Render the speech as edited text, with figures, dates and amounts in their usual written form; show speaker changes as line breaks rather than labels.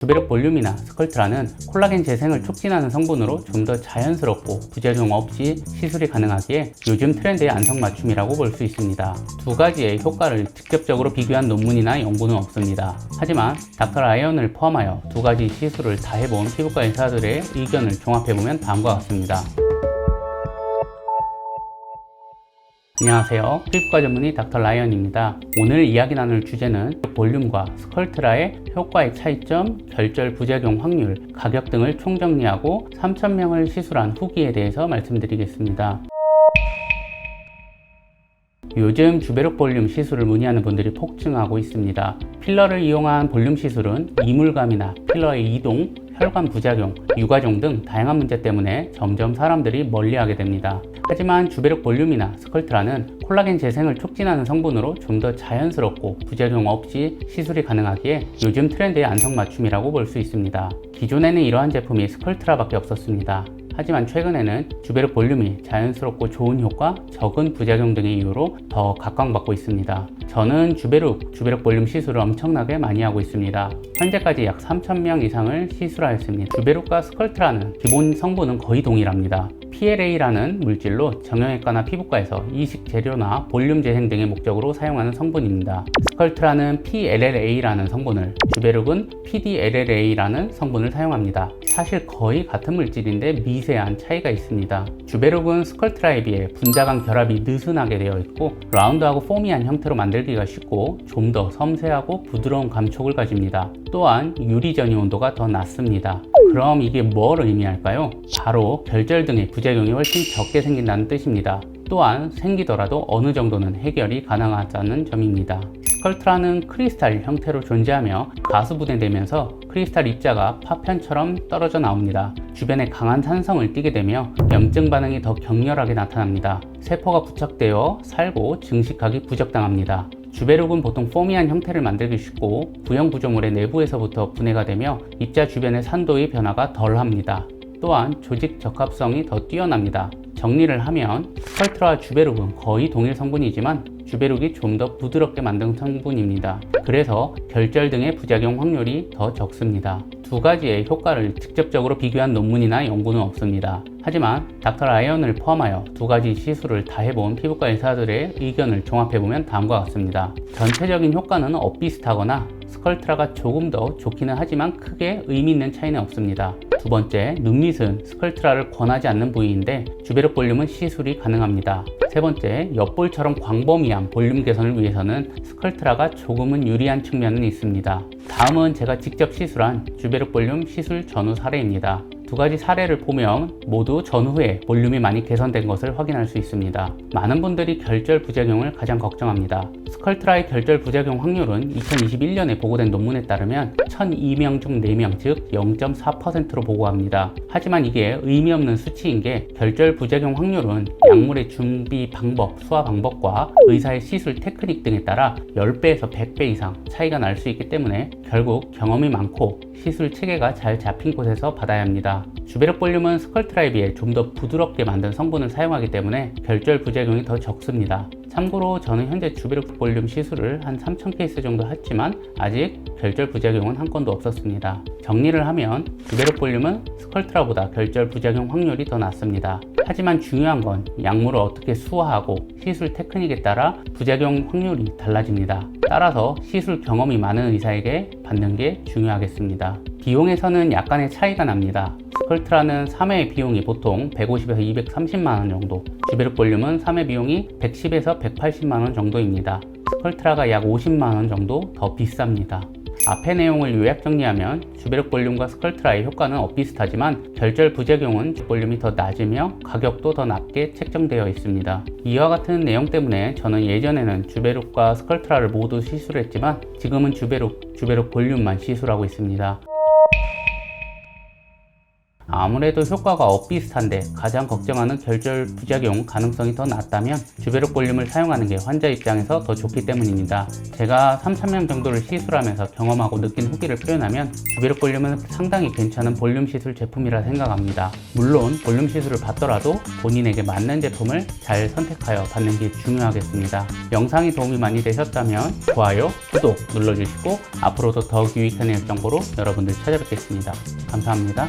주베록 볼륨이나 스컬트라는 콜라겐 재생을 촉진하는 성분으로 좀 더 자연스럽고 부작용 없이 시술이 가능하기에 요즘 트렌드의 안성맞춤이라고 볼 수 있습니다. 두 가지의 효과를 직접적으로 비교한 논문이나 연구는 없습니다. 하지만 닥터 라이언을 포함하여 두 가지 시술을 다 해본 피부과 의사들의 의견을 종합해보면 다음과 같습니다. 안녕하세요. 피부과 전문의 닥터 라이언입니다. 오늘 이야기 나눌 주제는 볼륨과 스컬트라의 효과의 차이점, 결절 부작용 확률, 가격 등을 총정리하고 3,000명을 시술한 후기에 대해서 말씀드리겠습니다. 요즘 주베록 볼륨 시술을 문의하는 분들이 폭증하고 있습니다. 필러를 이용한 볼륨 시술은 이물감이나 필러의 이동, 혈관 부작용, 유과종 등 다양한 문제 때문에 점점 사람들이 멀리하게 됩니다. 하지만 주베록 볼륨이나 스컬트라는 콜라겐 재생을 촉진하는 성분으로 좀 더 자연스럽고 부작용 없이 시술이 가능하기에 요즘 트렌드의 안성맞춤이라고 볼 수 있습니다. 기존에는 이러한 제품이 스컬트라밖에 없었습니다. 하지만 최근에는 주베록 볼륨이 자연스럽고 좋은 효과, 적은 부작용 등의 이유로 더 각광받고 있습니다. 저는 주베록 볼륨 시술을 엄청나게 많이 하고 있습니다. 현재까지 약 3,000명 이상을 시술하였습니다. 주베록과 스컬트라는 기본 성분은 거의 동일합니다. PLA라는 물질로 정형외과나 피부과에서 이식 재료나 볼륨 재생 등의 목적으로 사용하는 성분입니다. 스컬트라는 PLLA라는 성분을, 주베록은 PDLLA라는 성분을 사용합니다. 사실 거의 같은 물질인데 미세한 차이가 있습니다. 주베록은 스컬트라에 비해 분자간 결합이 느슨하게 되어 있고 라운드하고 포미한 형태로 만들기가 쉽고 좀 더 섬세하고 부드러운 감촉을 가집니다. 또한 유리 전이 온도가 더 낮습니다. 그럼 이게 뭘 의미할까요? 바로 결절 등의 부작용이 훨씬 적게 생긴다는 뜻입니다. 또한 생기더라도 어느 정도는 해결이 가능하다는 점입니다. 스컬트라는 크리스탈 형태로 존재하며 가수분해되면서 크리스탈 입자가 파편처럼 떨어져 나옵니다. 주변에 강한 산성을 띠게 되며 염증 반응이 더 격렬하게 나타납니다. 세포가 부착되어 살고 증식하기 부적당합니다. 주베록은 보통 포미한 형태를 만들기 쉽고 부형 구조물의 내부에서부터 분해가 되며 입자 주변의 산도의 변화가 덜합니다. 또한 조직 적합성이 더 뛰어납니다. 정리를 하면 스컬트라와 주베록은 거의 동일 성분이지만 주베록이 좀 더 부드럽게 만든 성분입니다. 그래서 결절 등의 부작용 확률이 더 적습니다. 두 가지의 효과를 직접적으로 비교한 논문이나 연구는 없습니다. 하지만 닥터 라이언을 포함하여 두 가지 시술을 다 해본 피부과 의사들의 의견을 종합해보면 다음과 같습니다. 전체적인 효과는 엇비슷하거나 스컬트라가 조금 더 좋기는 하지만 크게 의미 있는 차이는 없습니다. 두 번째, 눈밑은 스컬트라를 권하지 않는 부위인데 주베록 볼륨은 시술이 가능합니다. 세 번째, 옆볼처럼 광범위한 볼륨 개선을 위해서는 스컬트라가 조금은 유리한 측면은 있습니다. 다음은 제가 직접 시술한 주베록 볼륨 시술 전후 사례입니다. 두 가지 사례를 보면 모두 전후에 볼륨이 많이 개선된 것을 확인할 수 있습니다. 많은 분들이 결절 부작용을 가장 걱정합니다. 스컬트라의 결절 부작용 확률은 2021년에 보고된 논문에 따르면 1002명 중 4명, 즉 0.4%로 보고합니다. 하지만 이게 의미 없는 수치인 게 결절 부작용 확률은 약물의 준비 방법, 소화 방법과 의사의 시술 테크닉 등에 따라 10배에서 100배 이상 차이가 날 수 있기 때문에 결국 경험이 많고 시술 체계가 잘 잡힌 곳에서 받아야 합니다. 주베록 볼륨은 스컬트라에 비해 좀 더 부드럽게 만든 성분을 사용하기 때문에 결절 부작용이 더 적습니다. 참고로 저는 현재 주베록 볼륨 시술을 한 3,000케이스 정도 했지만 아직 결절 부작용은 한 건도 없었습니다. 정리를 하면 주베록 볼륨은 스컬트라보다 결절 부작용 확률이 더 낮습니다. 하지만 중요한 건 약물을 어떻게 수화하고 시술 테크닉에 따라 부작용 확률이 달라집니다. 따라서 시술 경험이 많은 의사에게 받는 게 중요하겠습니다. 비용에서는 약간의 차이가 납니다. 스컬트라는 3회 비용이 보통 150에서 230만원 정도, 주베록 볼륨은 3회 비용이 110에서 180만원 정도입니다. 스컬트라가 약 50만원 정도 더 비쌉니다. 앞의 내용을 요약 정리하면 주베록 볼륨과 스컬트라의 효과는 엇비슷하지만 결절 부작용은 볼륨이 더 낮으며 가격도 더 낮게 책정되어 있습니다. 이와 같은 내용 때문에 저는 예전에는 주베록과 스컬트라를 모두 시술했지만 지금은 주베록 볼륨만 시술하고 있습니다. 아무래도 효과가 엇비슷한데 가장 걱정하는 결절 부작용 가능성이 더 낮다면 주베록 볼륨을 사용하는 게 환자 입장에서 더 좋기 때문입니다. 제가 3,000명 정도를 시술하면서 경험하고 느낀 후기를 표현하면 주베록 볼륨은 상당히 괜찮은 볼륨 시술 제품이라 생각합니다. 물론 볼륨 시술을 받더라도 본인에게 맞는 제품을 잘 선택하여 받는 게 중요하겠습니다. 영상이 도움이 많이 되셨다면 좋아요, 구독 눌러주시고 앞으로도 더욱 유익한 정보로 여러분들 찾아뵙겠습니다. 감사합니다.